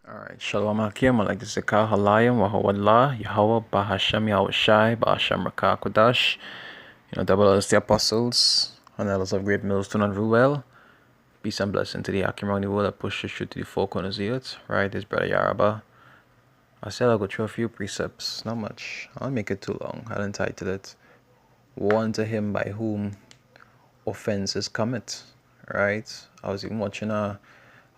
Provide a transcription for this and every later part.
Alright, Shalom Akim, Malagzika Halayim, Wahawallah, Yahweh, Bahashem, Yahweh Shai, Bahashem Rakakwadash, double as the apostles, and elders of great millstone and Ruel. Peace and blessing to the Akim around the world that pushes through to the four corners of the earth. Right, this brother Yaraba. I said I'll go through a few precepts, not much. I'll make it too long. I'll entitle it, One to him by whom offences cometh. Right? I was even watching a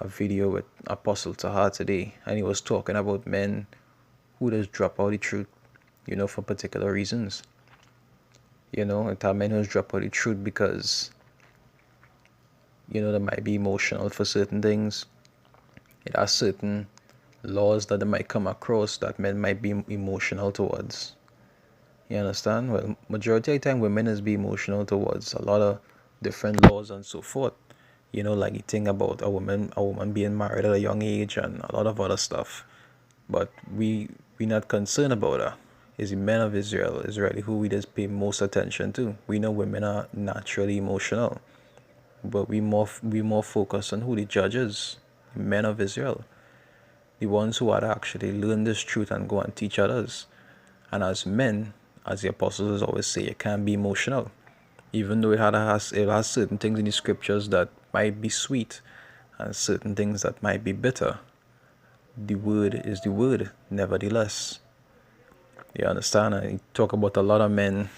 video with Apostle Tahar today, and he was talking about men who just drop out the truth, for particular reasons. There are men who drop out the truth because, they might be emotional for certain things. It has certain laws that they might come across that men might be emotional towards. You understand? Well, majority of the time women is be emotional towards a lot of different laws and so forth. Like you think about a woman being married at a young age and a lot of other stuff. But we not concerned about her. Is the men of Israeli who we just pay most attention to. We know women are naturally emotional, but we more focus on who the judges, the men of Israel, the ones who are to actually learn this truth and go and teach others. And as men, as the apostles always say, you can't be emotional, even though it has certain things in the scriptures that might be sweet, and certain things that might be bitter. The word is the word, nevertheless. You understand? I talk about a lot of men.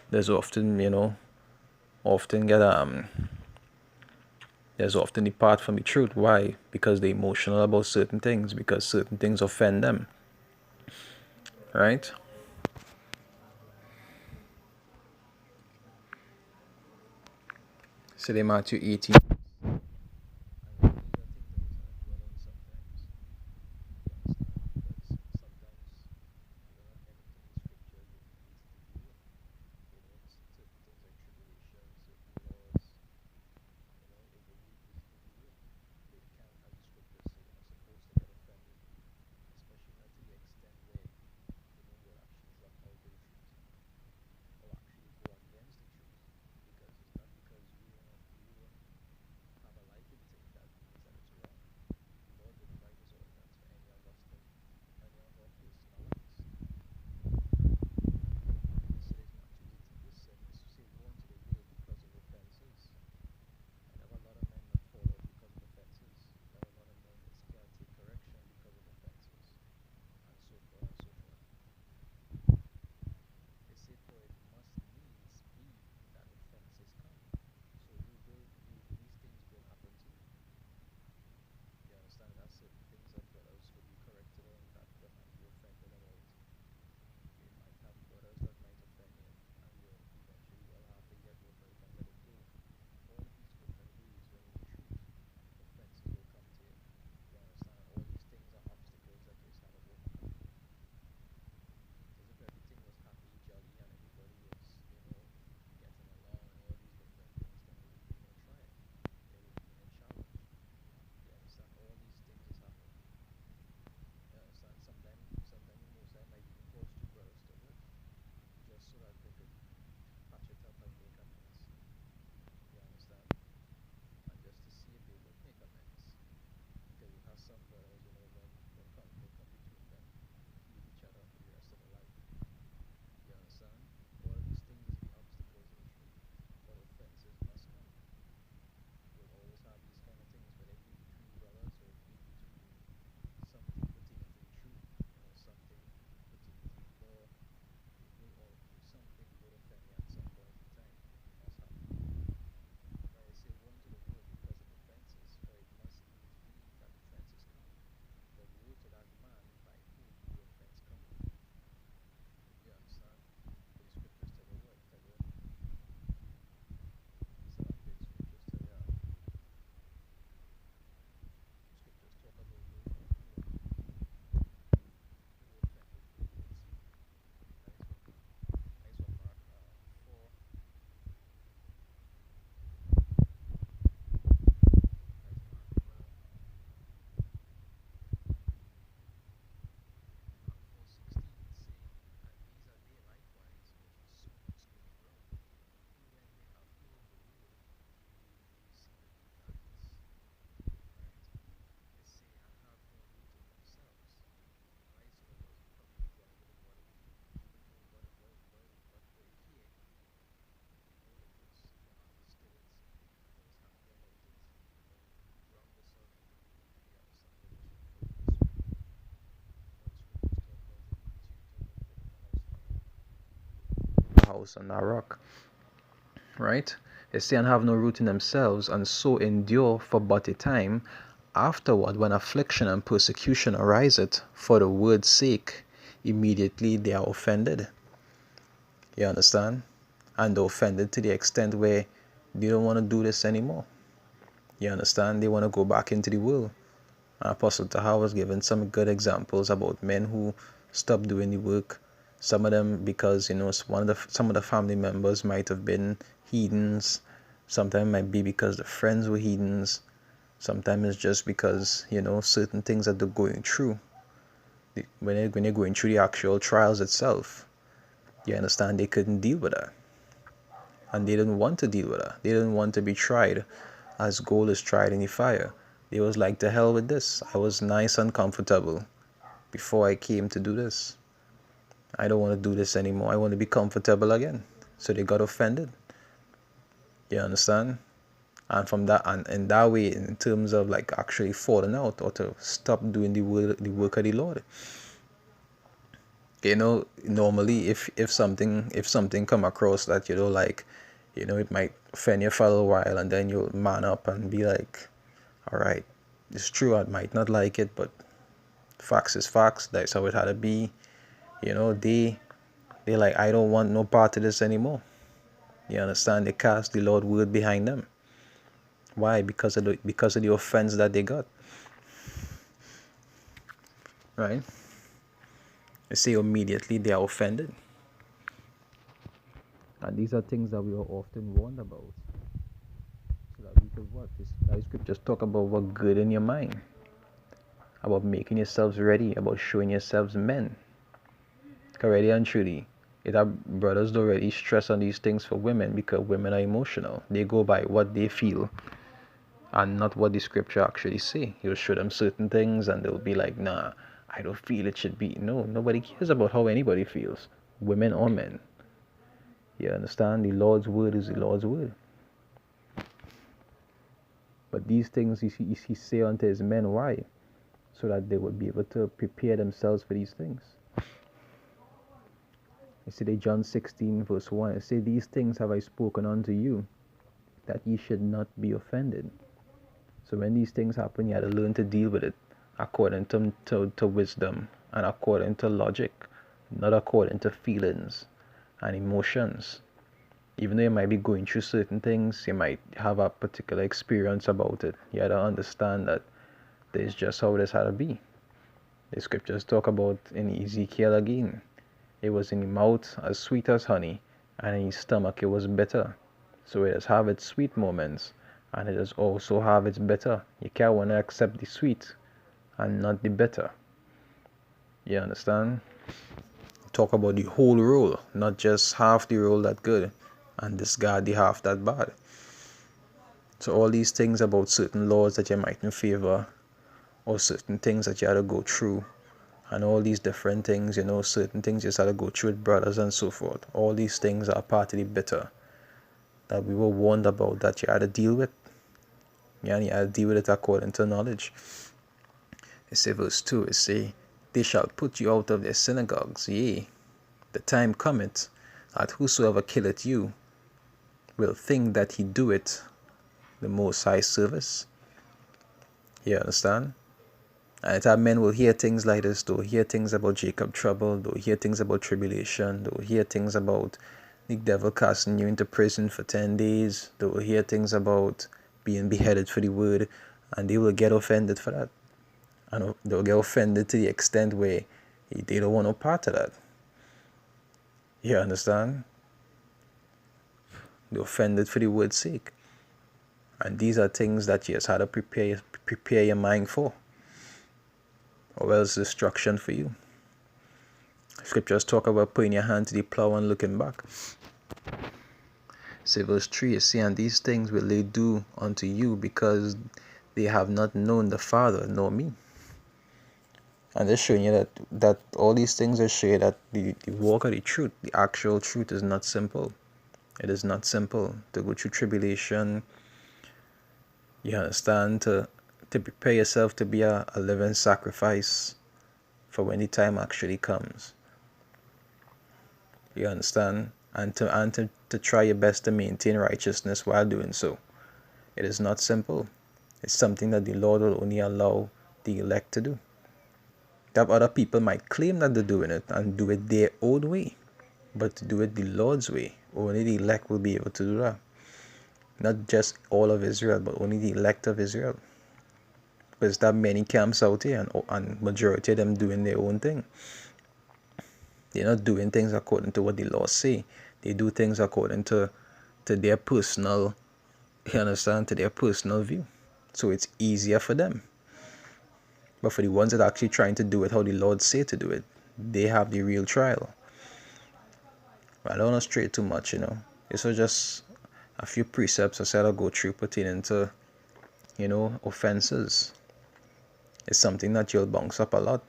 There's often get there's often depart from the truth. Why? Because they're emotional about certain things, because certain things offend them. Right? So they Matthew 18. house on that rock. Right? They say, and have no root in themselves, and so endure for but a time. Afterward, when affliction and persecution ariseth for the word's sake, immediately they are offended. You understand? And they're offended to the extent where they don't want to do this anymore. You understand? They want to go back into the world. And Apostle Taha was given some good examples about men who stopped doing the work. Some of them because some of the family members might have been heathens. Sometimes it might be because the friends were heathens. Sometimes it's just because certain things that they're going through. When they're going through the actual trials itself, you understand, they couldn't deal with that, and they didn't want to deal with that. They didn't want to be tried as gold is tried in the fire. They was like, to hell with this. I was nice and comfortable before I came to do this. I don't want to do this anymore. I want to be comfortable again. So they got offended. You understand? And from that, and in that way, in terms of like actually falling out or to stop doing the work of the Lord. Normally if something come across that like, it might offend you for a little while, and then you'll man up and be like, all right, it's true, I might not like it, but facts is facts. That's how it had to be. They like, I don't want no part of this anymore. You understand? They cast the Lord word behind them. Why? Because of the offense that they got. Right? They say immediately they are offended. And these are things that we are often warned about. So that we could what? These scriptures talk about what good in your mind. About making yourselves ready, about showing yourselves men. Already and truly, our brothers don't really stress on these things for women, because women are emotional. They go by what they feel and not what the scripture actually say. You'll show them certain things and they'll be like, nah, I don't feel it should be. No, nobody cares about how anybody feels, women or men. You understand? The Lord's word is the Lord's word. But these things he say unto his men, why? So that they would be able to prepare themselves for these things. You see, John 16 verse 1, it say, these things have I spoken unto you, that ye should not be offended. So when these things happen, you have to learn to deal with it according to wisdom and according to logic, not according to feelings and emotions. Even though you might be going through certain things, you might have a particular experience about it, you have to understand that this is just how this had to be. The scriptures talk about in Ezekiel again, it was in the mouth as sweet as honey, and in his stomach it was bitter. So it does have its sweet moments, and it does also have its bitter. You can't want to accept the sweet and not the bitter. You understand? Talk about the whole role, not just half the role that good and discard the half that bad. So all these things about certain laws that you might in favor, or certain things that you had to go through, and all these different things, certain things you just had to go through with brothers and so forth. All these things are part of the bitter that we were warned about, that you had to deal with. Yeah, and you had to deal with it according to knowledge. It say verse 2, it say, they shall put you out of their synagogues, yea, the time cometh, that whosoever killeth you will think that he doeth the Most High service. You understand? And that men will hear things like this. They'll hear things about Jacob trouble. They'll hear things about tribulation. They'll hear things about the devil casting you into prison for 10 days. They'll hear things about being beheaded for the word. And they will get offended for that. And they'll get offended to the extent where they don't want no part of that. You understand? They're offended for the word's sake. And these are things that you just had to prepare your mind for, or else destruction for you. Scriptures talk about putting your hand to the plow and looking back. Say verse 3, you see, and these things will they do unto you, because they have not known the Father nor me. And they're showing you that all these things are showing that the walk of the truth, the actual truth, is not simple. It is not simple to go through tribulation. You understand, to prepare yourself to be a living sacrifice for when the time actually comes. You understand? and to try your best to maintain righteousness while doing so. It is not simple. It's something that the Lord will only allow the elect to do. That other people might claim that they're doing it and do it their own way, but to do it the Lord's way, only the elect will be able to do that. Not just all of Israel, but only the elect of Israel. Because there are many camps out here, and majority of them doing their own thing. They're not doing things according to what the laws say. They do things according to their personal, you understand, to their personal view. So it's easier for them. But for the ones that are actually trying to do it how the Lord say to do it, they have the real trial. I don't want to stray too much, This was just a few precepts I said I'll go through pertaining to, offenses. It's something that you'll bounce up a lot.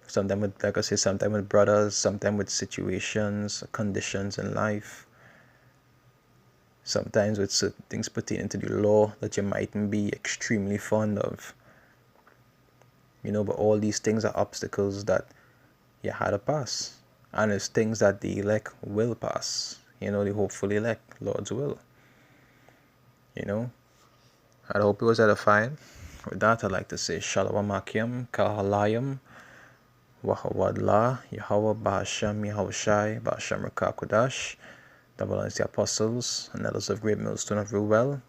Sometimes with, like I say, sometimes with brothers, sometimes with situations, conditions in life. Sometimes with certain things pertaining to the law that you mightn't be extremely fond of. But all these things are obstacles that you had to pass. And it's things that the elect will pass. The hopeful elect, Lord's will. I hope it was edifying. With that, I'd like to say Shalom Akim, Kahalayim, Wahawadla, Yahweh, Bahasham, Yahushai, Bahasham Rakakodash, the Balance the Apostles, and elders of Great Millstone of Ruel.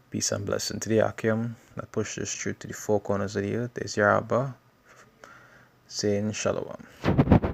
Peace and blessing to the Akim that push this truth to the four corners of the earth. There's your Abba saying Shalom.